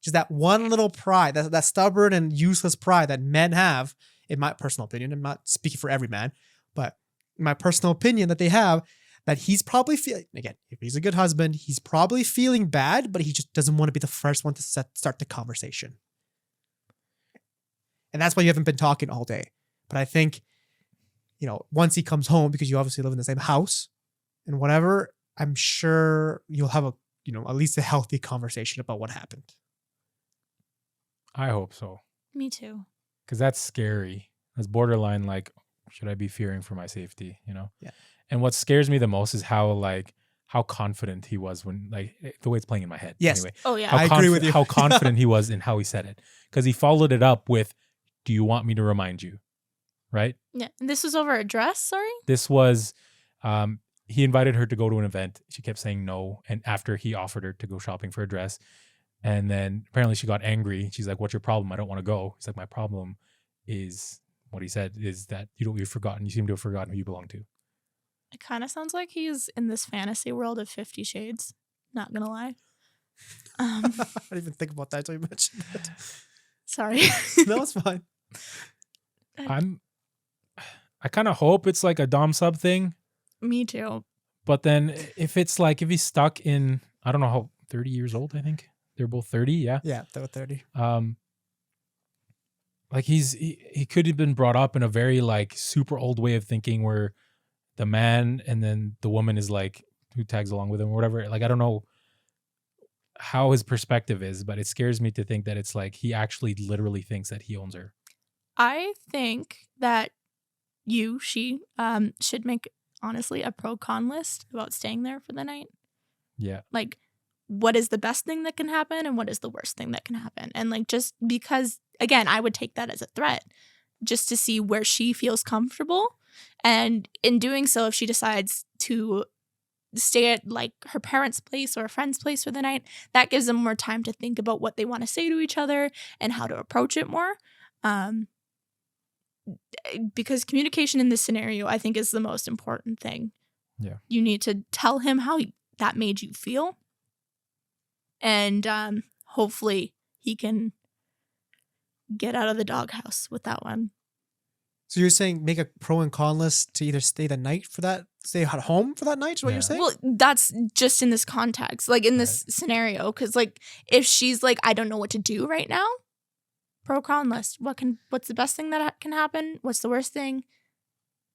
Just that one little pride, that stubborn and useless pride that men have, in my personal opinion. I'm not speaking for every man, but in my personal opinion that they have, that he's probably feeling, again, if he's a good husband, he's probably feeling bad, but he just doesn't want to be the first one to start the conversation. And that's why you haven't been talking all day. But I think, once he comes home, because you obviously live in the same house and whatever, I'm sure you'll have at least a healthy conversation about what happened. I hope so. Me too. Because that's scary. That's borderline like, should I be fearing for my safety, Yeah. And what scares me the most is how confident he was when, like, the way it's playing in my head. Yes. Anyway, Oh yeah. I agree with you. How confident he was in how he said it. Because he followed it up with, do you want me to remind you? Right? Yeah. And this was over a dress. Sorry. This was, he invited her to go to an event. She kept saying no. And after he offered her to go shopping for a dress, and then apparently she got angry. She's like, what's your problem? I don't want to go. He's like, my problem is, what he said is that you seem to have forgotten who you belong to. It kind of sounds like he's in this fantasy world of 50 Shades. Not gonna lie. I didn't even think about that until you mentioned that. Sorry. No, it's fine. I kind of hope it's like a dom sub thing. Me too. But then if he's stuck in, I don't know how, 30 years old, I think. They're both 30, yeah. Yeah, they were 30. Like he could have been brought up in a very like super old way of thinking where the man and then the woman is like who tags along with him or whatever. Like I don't know. how his perspective is, but it scares me to think that it's like he actually literally thinks that he owns her. I think that she should make, honestly, a pro-con list about staying there for the night. Yeah. Like, what is the best thing that can happen and what is the worst thing that can happen? And like, just because, again, I would take that as a threat just to see where she feels comfortable. And in doing so, if she decides to stay at like her parents' place or a friend's place for the night, that gives them more time to think about what they want to say to each other and how to approach it more. Because communication in this scenario, I think, is the most important thing. Yeah. You need to tell him how that made you feel. And hopefully he can get out of the doghouse with that one. So you're saying make a pro and con list to either stay at home for that night, is what you're saying? Well, that's just in this context, like in this scenario. Because like if she's like, I don't know what to do right now, pro con list. What's the best thing that can happen? What's the worst thing?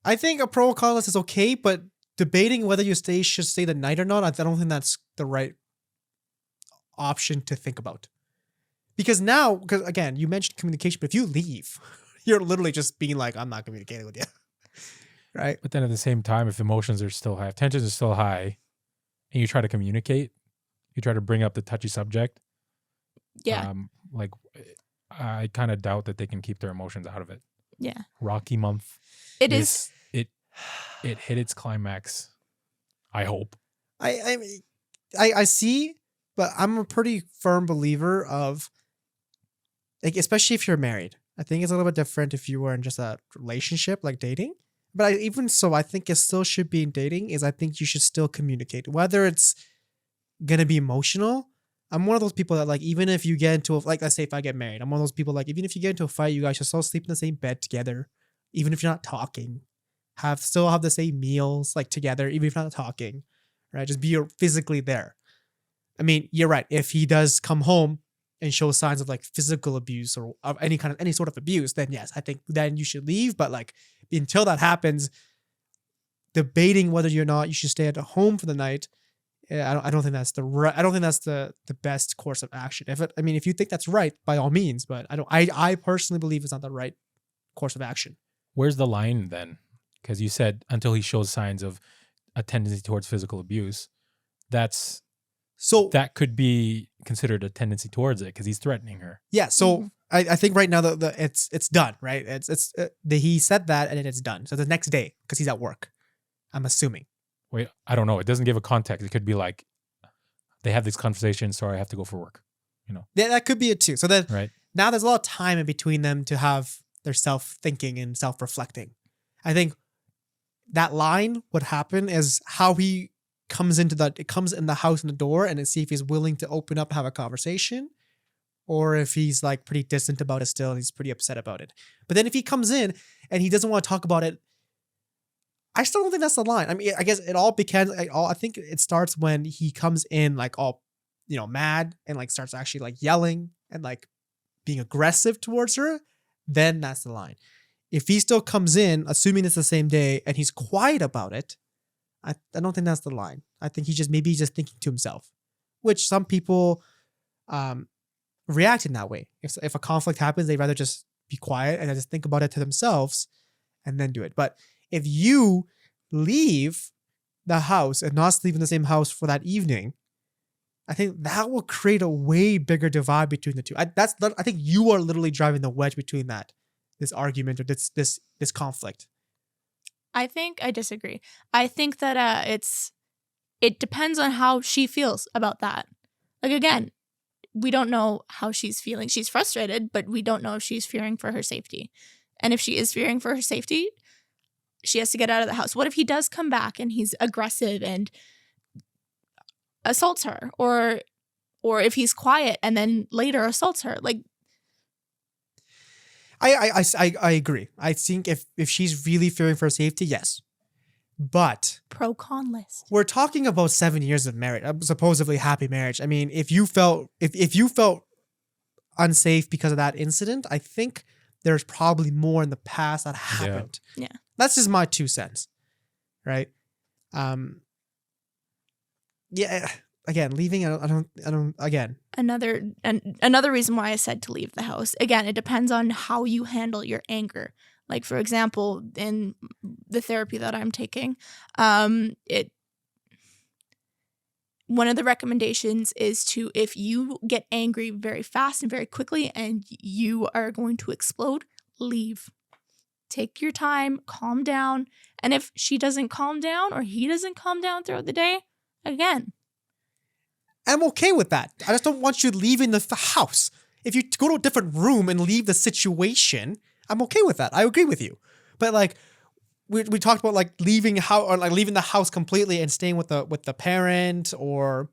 I think a pro and con list is okay, but debating whether you should stay the night or not, I don't think that's the right option to think about. Because again, you mentioned communication, but if you leave, you're literally just being like, I'm not communicating with you. Right? But then at the same time, if emotions are still high, if tensions are still high, and you try to communicate, you try to bring up the touchy subject. Yeah. Like, I kind of doubt that they can keep their emotions out of it. Yeah. Rocky month. It is. It hit its climax. I hope. I see, but I'm a pretty firm believer of, like, especially if you're married. I think it's a little bit different if you were in just a relationship, like dating. But even so, I think it still should be in dating. I think you should still communicate, whether it's gonna be emotional. I'm one of those people that, like, even if you get into let's say if I get married, I'm one of those people, like, even if you get into a fight, you guys should still sleep in the same bed together, even if you're not talking. Still have the same meals, like, together, even if you're not talking, right? Just be physically there. I mean, you're right. If he does come home and show signs of like physical abuse or of any sort of abuse, then yes, I think then you should leave. But like, until that happens, debating whether or not you should stay at home for the night, I don't think that's the best course of action. If you think that's right, by all means, but I personally believe it's not the right course of action. Where's the line then? Because you said until he shows signs of a tendency towards physical abuse, that could be considered a tendency towards it because he's threatening her. Yeah. So I think right now it's done, right? He said that and then it's done. So the next day, because he's at work, I'm assuming. Wait, I don't know. It doesn't give a context. It could be like they have this conversation. Sorry, I have to go for work. Yeah, that could be it too. So then now there's a lot of time in between them to have their self-thinking and self-reflecting. I think that line, what happened is how he comes in the house in the door and see if he's willing to open up and have a conversation, or if he's like pretty distant about it still and he's pretty upset about it. But then if he comes in and he doesn't want to talk about it, I still don't think that's the line. I mean, I guess it all becomes I think it starts when he comes in like all, mad and like starts actually like yelling and like being aggressive towards her. Then that's the line. If he still comes in, assuming it's the same day, and he's quiet about it, I don't think that's the line. I think he's just thinking to himself, which some people react in that way. If a conflict happens, they'd rather just be quiet and just think about it to themselves and then do it. But if you leave the house and not sleep in the same house for that evening, I think that will create a way bigger divide between the two. I think you are literally driving the wedge between this argument or this conflict. I think I disagree. I think that it depends on how she feels about that. Like, again, we don't know how she's feeling. She's frustrated, but we don't know if she's fearing for her safety. And if she is fearing for her safety, she has to get out of the house. What if he does come back and he's aggressive and assaults her, or if he's quiet and then later assaults her? Like, I agree. I think if she's really fearing for her safety, yes. But pro-con list. We're talking about 7 years of marriage, supposedly happy marriage. I mean, if you felt unsafe because of that incident, I think there's probably more in the past that happened. Yeah. That's just my 2 cents. Right? Yeah. again, leaving. I don't. Again, Another reason why I said to leave the house. Again, it depends on how you handle your anger. Like, for example, in the therapy that I'm taking, one of the recommendations is to, if you get angry very fast and very quickly and you are going to explode, leave. Take your time, calm down. And if she doesn't calm down or he doesn't calm down throughout the day, again. I'm okay with that. I just don't want you leaving the house. If you go to a different room and leave the situation, I'm okay with that. I agree with you. But like, we talked about like leaving the house completely and staying with the parent or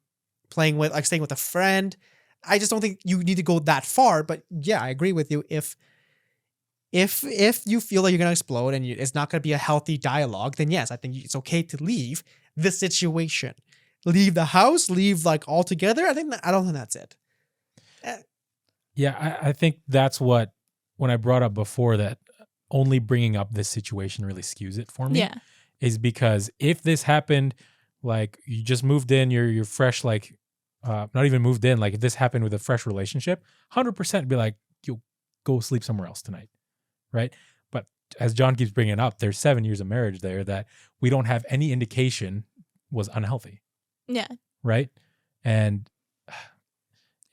staying with a friend. I just don't think you need to go that far. But yeah, I agree with you. If you feel like you're gonna explode and it's not gonna be a healthy dialogue, then yes, I think it's okay to leave the situation, leave the house, leave like altogether. I don't think that's it. Yeah, I think that's what, when I brought up before that only bringing up this situation really skews it for me. Yeah. Is because if this happened, like you just moved in, you're fresh, like not even moved in, like if this happened with a fresh relationship, 100% be like, you go sleep somewhere else tonight, right? But as John keeps bringing up, there's 7 years of marriage there that we don't have any indication was unhealthy. Yeah. Right? And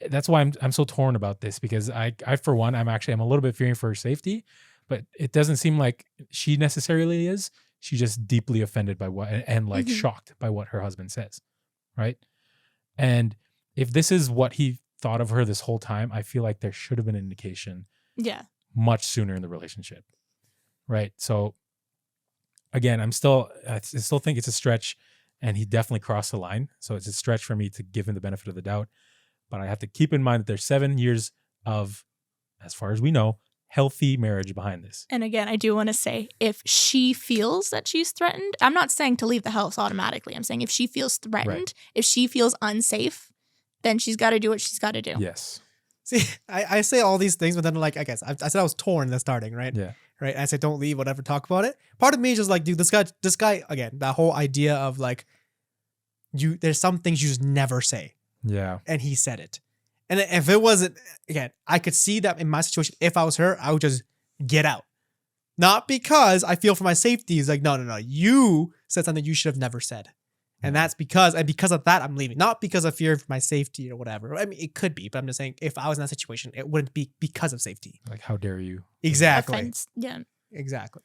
that's why I'm so torn about this, because I for one, I'm a little bit fearing for her safety, but it doesn't seem like she necessarily is. She's just deeply offended by what, and like shocked by what her husband says. Right? And if this is what he thought of her this whole time, I feel like there should have been an indication much sooner in the relationship. Right? So again, I still think it's a stretch, and he definitely crossed the line. So it's a stretch for me to give him the benefit of the doubt. But I have to keep in mind that there's 7 years of, as far as we know, healthy marriage behind this. And again, I do want to say, if she feels that she's threatened, I'm not saying to leave the house automatically. I'm saying if she feels threatened, if she feels unsafe, then she's got to do what she's got to do. Yes. See, I say all these things, but then like, I guess I said I was torn in the starting, right? Yeah. Right. I said, don't leave, whatever, talk about it. Part of me is just like, dude, this guy, again, that whole idea of like, there's some things you just never say. Yeah. And he said it. And if it wasn't, again, I could see that in my situation, if I was her, I would just get out. Not because I feel for my safety. It's like, no. You said something you should have never said. And that's because of that, I'm leaving. Not because of fear for my safety or whatever. I mean, it could be, but I'm just saying, if I was in that situation, it wouldn't be because of safety. Like, how dare you? Exactly. Offense. Yeah. Exactly.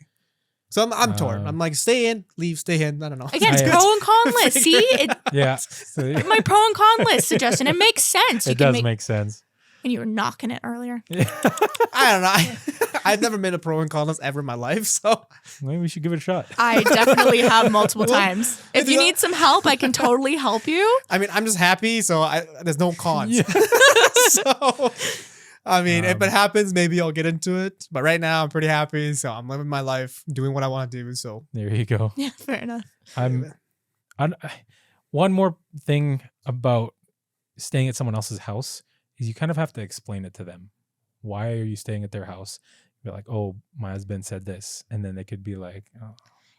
So I'm torn. I'm like, stay in, leave, stay in. I don't know. Again, pro and con list. See? Yeah. My pro and con list suggestion. It makes sense. It does make sense. And you were knocking it earlier. I don't know. I've never made a pro and con list ever in my life, so maybe we should give it a shot. I definitely have multiple times. If you need some help, I can totally help you. I mean, I'm just happy, so there's no cons. Yeah. So, I mean, if it happens, maybe I'll get into it. But right now, I'm pretty happy, so I'm living my life, doing what I want to do. So there you go. Yeah, fair enough. One more thing about staying at someone else's house is you kind of have to explain it to them. Why are you staying at their house? Be like, oh, my husband said this, and then they could be like, oh.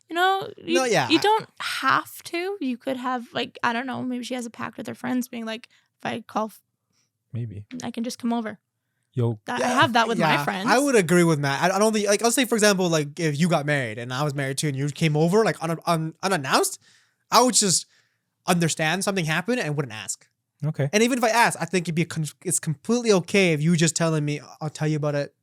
You don't have to. You could have, like, I don't know, maybe she has a pact with her friends, being like, if I call, maybe I can just come over. I have that with my friends. I would agree with Matt. I don't think, like, I'll say, for example, like, if you got married and I was married too and you came over, like, unannounced, I would just understand something happened and wouldn't ask. Okay. And even if I ask, I think it's completely okay if you just telling me, I'll tell you about it,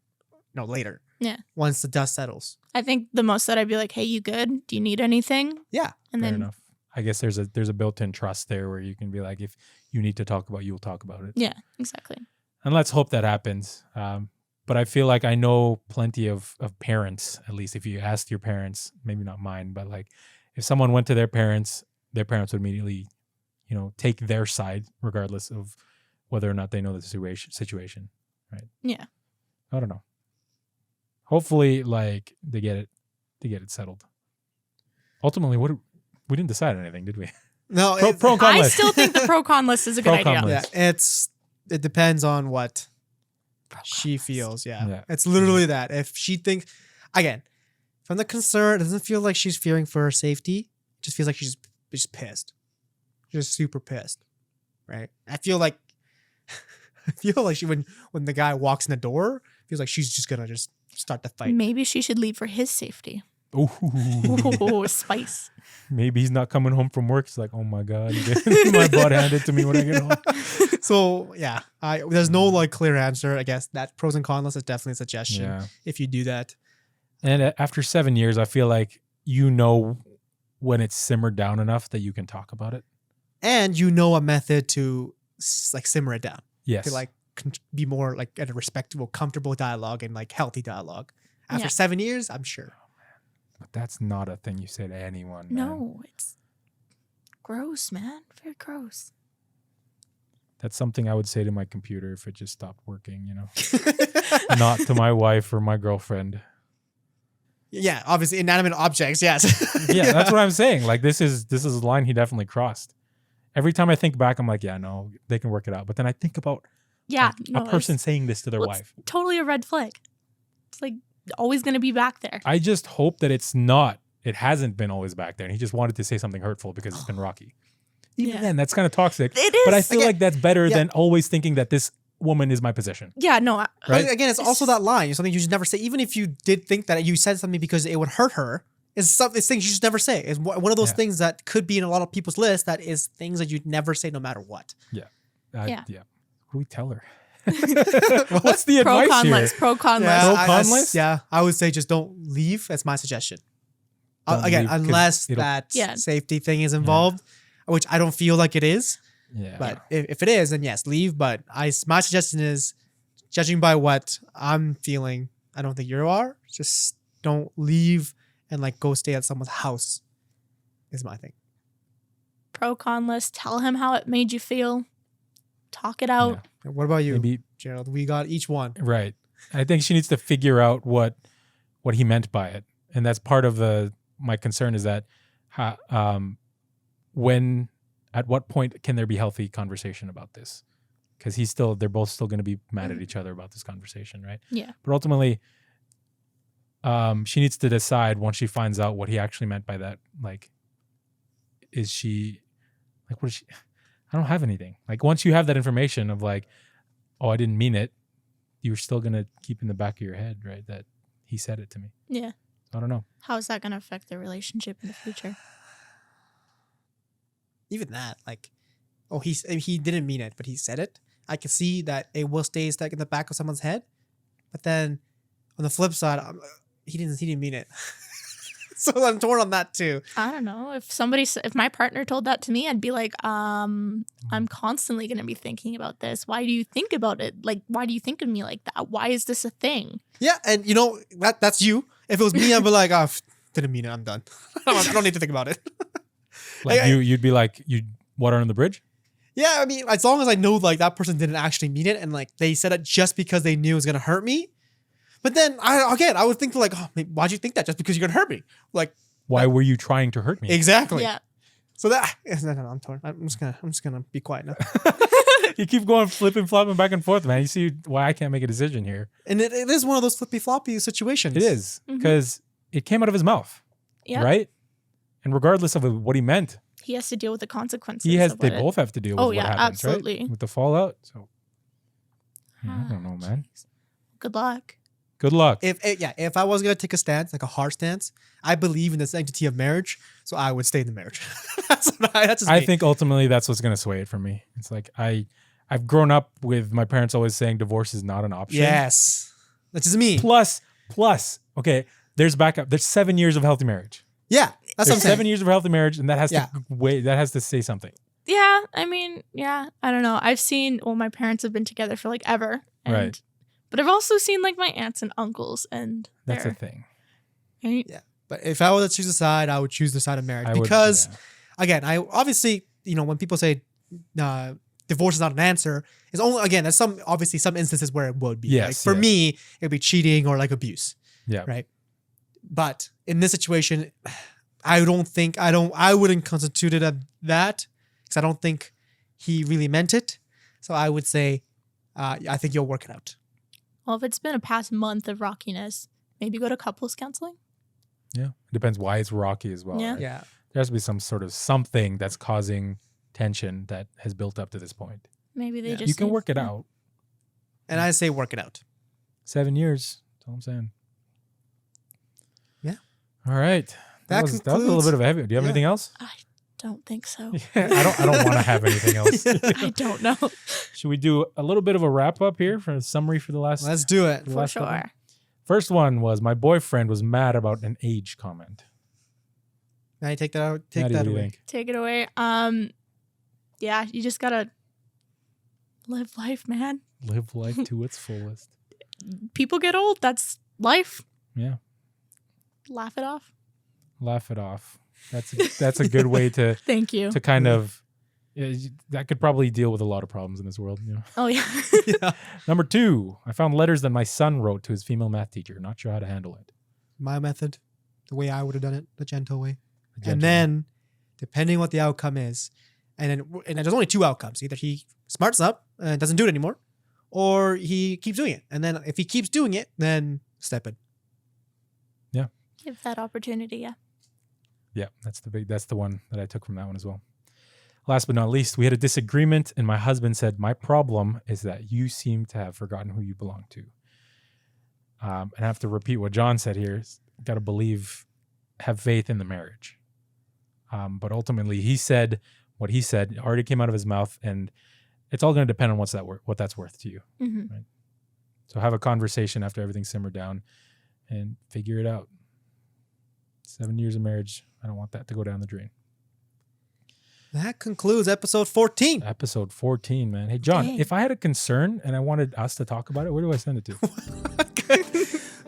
later. Yeah. Once the dust settles. I think the most that I'd be like, hey, you good? Do you need anything? Yeah. And Fair then enough. I guess there's a built-in trust there where you can be like, if you need to talk about, you'll talk about it. Yeah, exactly. And let's hope that happens. But I feel like I know plenty of parents, at least if you asked your parents, maybe not mine, but like if someone went to their parents would immediately, take their side regardless of whether or not they know the situation. Right. Yeah. I don't know. Hopefully, like they get it settled. Ultimately, we didn't decide anything, did we? No. Pro and con I list. still think the pro-con list is a good Pro-con idea. list. Yeah, it depends on what she feels. Yeah. It's literally that. If she thinks, again, from the concern, it doesn't feel like she's fearing for her safety. It just feels like she's just pissed. Just super pissed. right? I feel like she when the guy walks in the door, feels like she's just gonna just start the fight. Maybe she should leave for his safety. Ooh. Oh, spice. Maybe he's not coming home from work. It's like, oh my God, my butt handed to me when I get home. So yeah, there's no like clear answer. I guess that pros and cons list is definitely a suggestion Yeah. if you do that. And after 7 years, I feel like you know when it's simmered down enough that you can talk about it. And you know a method to like simmer it down. Yes. To like be more like at a respectable, comfortable dialogue and like healthy dialogue. After Yeah. 7 years, I'm sure. But that's not a thing you say to anyone. Man. No, it's gross, man. Very gross. That's something I would say to my computer if it just stopped working, you know. Not to my wife or my girlfriend. Yeah, obviously inanimate objects. Yes. Yeah, that's what I'm saying. Like this is a line he definitely crossed. Every time I think back, I'm like, yeah, no, they can work it out. But then I think about Yeah, a person saying this to their it's wife. totally a red flag. It's like always going to be back there. I just hope that it hasn't been always back there. And he just wanted to say something hurtful because it's been rocky. Even Yeah. then, that's kind of toxic. It is. But I feel Again, like that's better yeah. than always thinking that this woman is my position. Yeah, no. Right? But again, it's also that line. Something you should never say. Even if you did think that you said something because it would hurt her, it's things you should never say. It's one of those Yeah. things that could be in a lot of people's list that is things that you'd never say no matter what. Yeah. What do we tell her? What's the Pro advice con here? list. Pro con Yeah, list. Pro con list? Yeah, I would say just don't leave. That's my suggestion. Don't Again, leave 'cause unless it'll- that Yeah. safety thing is involved, which I don't feel like it is. Yeah. But if it is, then yes, leave. But my suggestion is, judging by what I'm feeling, I don't think you are. Just don't leave and like go stay at someone's house. Is my thing. Pro con list. Tell him how it made you feel. Talk it out. And what about you, Maybe Gerald? We got each one. right. I think she needs to figure out what he meant by it, and that's part of my concern is that at what point can there be healthy conversation about this? Because they're both still going to be mad at each other about this conversation, right? Yeah. But ultimately, she needs to decide once she finds out what he actually meant by that. Like, is she like, what is she? I don't have anything. Like, once you have that information of like, oh, I didn't mean it, you're still going to keep in the back of your head, right? That he said it to me. Yeah. I don't know. How is that going to affect their relationship in the future? Even that, like, oh, he didn't mean it, but he said it. I can see that it will stay stuck in the back of someone's head. But then, on the flip side, he didn't mean it. So I'm torn on that too. I don't know. If my partner told that to me, I'd be like, I'm constantly going to be thinking about this. Why do you think about it? Like, why do you think of me like that? Why is this a thing? Yeah, and you know that's you. If it was me, I'd be like, oh, didn't mean it. I'm done. I don't need to think about it. Like, you'd be like, you'd water on the bridge? Yeah, I mean, as long as I know like that person didn't actually mean it, and like they said it just because they knew it was gonna hurt me. But then I would think like, oh, why'd you think that? Just because you're gonna hurt me? Like, Why were you trying to hurt me? exactly. Yeah. So that no, I'm torn. I'm just gonna be quiet now. You keep going flipping, flopping back and forth, man. You see why I can't make a decision here. And it is one of those flippy floppy situations. It is because it came out of his mouth, Yeah. right? And regardless of what he meant, He has to deal with the consequences. they both have to deal with Oh, what yeah, happens, absolutely. right? With the fallout. So I don't know, man. Good luck. Good luck. If I was gonna take a stance, like a hard stance, I believe in the sanctity of marriage, so I would stay in the marriage. That's just I me. think ultimately that's what's going to sway it for me. It's like I've grown up with my parents always saying divorce is not an option. Yes, that's just me. Plus, okay, there's backup. There's 7 years of healthy marriage. Yeah, that's what I'm There's saying. 7 years of healthy marriage, and that has Yeah. to wait. That has to say something. Yeah, I mean, yeah, I don't know. I've seen, my parents have been together for like ever. Right. But I've also seen like my aunts and uncles, and That's they're- a thing. right? Yeah. But if I were to choose a side, I would choose the side of marriage I would- because, yeah. again, I obviously, when people say divorce is not an answer, it's only again there's some instances where it would be. Yes, Like for yes. me, it'd be cheating or like abuse, Yeah. right? But in this situation, I wouldn't constitute it that because I don't think he really meant it. So I would say, I think you'll work it out. Well, if it's been a past month of rockiness, maybe go to couples counseling. Yeah. It depends why it's rocky as well. Yeah. right? Yeah. There has to be some sort of something that's causing tension that has built up to this point. Maybe they Yeah. just You can need- work it out. And I say work it out. 7 years. That's all I'm saying. Yeah. All right. That was a little concludes- bit of a heavy. Do you have yeah. anything else? I don't think so. I don't want to have anything else. I don't know. Should we do a little bit of a wrap up here for a summary for the last? Let's do it. the For last couple? sure. First one was my boyfriend was mad about an age comment. Now you take that out. Take Maddie, that what do you away. think? Take it away. Yeah, you just gotta live life, man. Live life to its fullest. People get old. That's life. Yeah. Laugh it off. Laugh it off. That's a good way to Thank you. kind of that could probably deal with a lot of problems in this world. You know? Oh yeah. Yeah. Number 2, I found letters that my son wrote to his female math teacher. Not sure how to handle it. My method, the way I would have done it, the gentle way. Gentleman. And then, depending what the outcome is, and there's only 2 outcomes: either he smarts up and doesn't do it anymore, or he keeps doing it. And then, if he keeps doing it, then step in. Give that opportunity. Yeah. Yeah, that's the one that I took from that one as well. Last but not least, we had a disagreement, and my husband said, "My problem is that you seem to have forgotten who you belong to." And I have to repeat what John said here: got to believe, have faith in the marriage. But ultimately, he said what he said. It already came out of his mouth, and it's all going to depend on what that's worth to you. hmm So have a conversation after everything's simmered down, and figure it out. 7 years of marriage, I don't want that to go down the drain. That concludes episode 14. Episode 14, man. Hey, John, Dang. if I had a concern and I wanted us to talk about it, where do I send it to?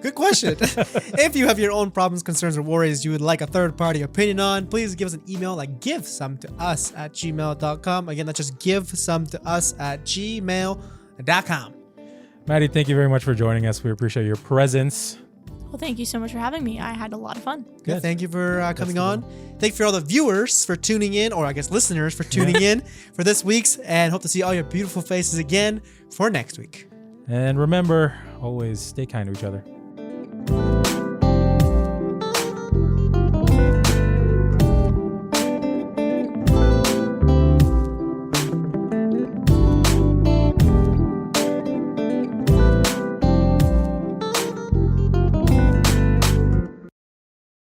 Good question. If you have your own problems, concerns, or worries you would like a third-party opinion on, please give us an email at givesometous@gmail.com. Again, that's just givesometous@gmail.com. Maddie, thank you very much for joining us. We appreciate your presence. Well, thank you so much for having me. I had a lot of fun. Yeah, Good. thank you for coming the on. Thank you for all the viewers for tuning in, or I guess listeners for tuning in for this week's, and hope to see all your beautiful faces again for next week. And remember, always stay kind to each other.